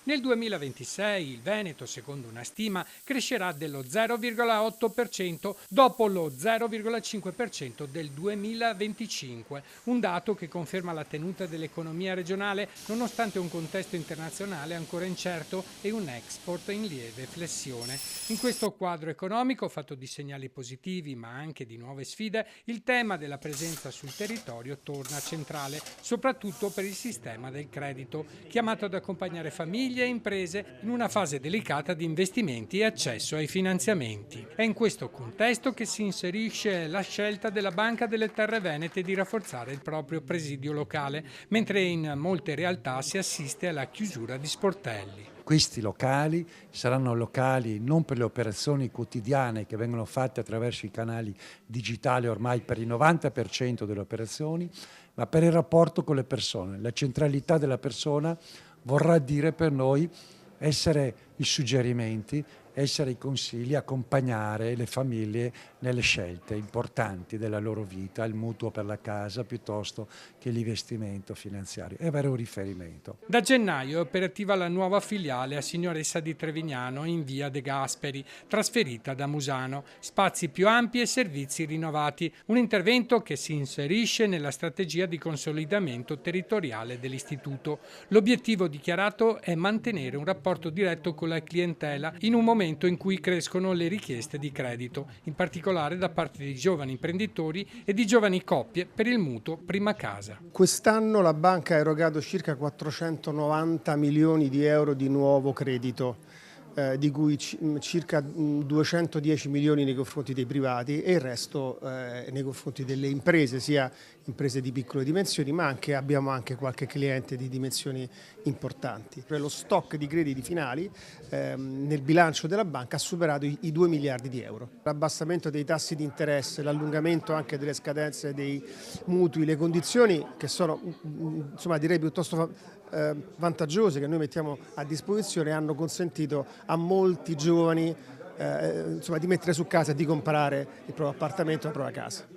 Nel 2026 il Veneto, secondo una stima, crescerà dello 0,8% dopo lo 0,5% del 2025, un dato che conferma la tenuta dell'economia regionale nonostante un contesto internazionale ancora incerto e un export in lieve flessione. In questo quadro economico, fatto di segnali positivi ma anche di nuove sfide, il tema della presenza sul territorio torna centrale, soprattutto per il sistema del credito, chiamato ad accompagnare famiglie e imprese in una fase delicata di investimenti e accesso ai finanziamenti. È in questo contesto che si inserisce la scelta della Banca delle Terre Venete di rafforzare il proprio presidio locale, mentre in molte realtà si assiste alla chiusura di sportelli. Questi locali saranno locali non per le operazioni quotidiane che vengono fatte attraverso i canali digitali ormai per il 90% delle operazioni, ma per il rapporto con le persone. La centralità della persona vorrà dire per noi essere i suggerimenti, essere i consigli, accompagnare le famiglie nelle scelte importanti della loro vita, il mutuo per la casa piuttosto che l'investimento finanziario e avere un riferimento. Da gennaio è operativa la nuova filiale a Signoressa di Trevignano in via De Gasperi, trasferita da Musano. Spazi più ampi e servizi rinnovati, un intervento che si inserisce nella strategia di consolidamento territoriale dell'istituto. L'obiettivo dichiarato è mantenere un rapporto diretto con la clientela in un momento in cui crescono le richieste di credito, in particolare da parte di giovani imprenditori e di giovani coppie per il mutuo prima casa. Quest'anno la banca ha erogato circa 490 milioni di euro di nuovo credito, di cui circa 210 milioni nei confronti dei privati e il resto nei confronti delle imprese, sia imprese di piccole dimensioni, ma abbiamo anche qualche cliente di dimensioni importanti. Lo stock di crediti finali nel bilancio della banca ha superato i 2 miliardi di euro. L'abbassamento dei tassi di interesse, l'allungamento anche delle scadenze dei mutui, le condizioni che sono insomma direi piuttosto vantaggiose che noi mettiamo a disposizione hanno consentito a molti giovani insomma, di mettere su casa e di comprare il proprio appartamento, la propria casa.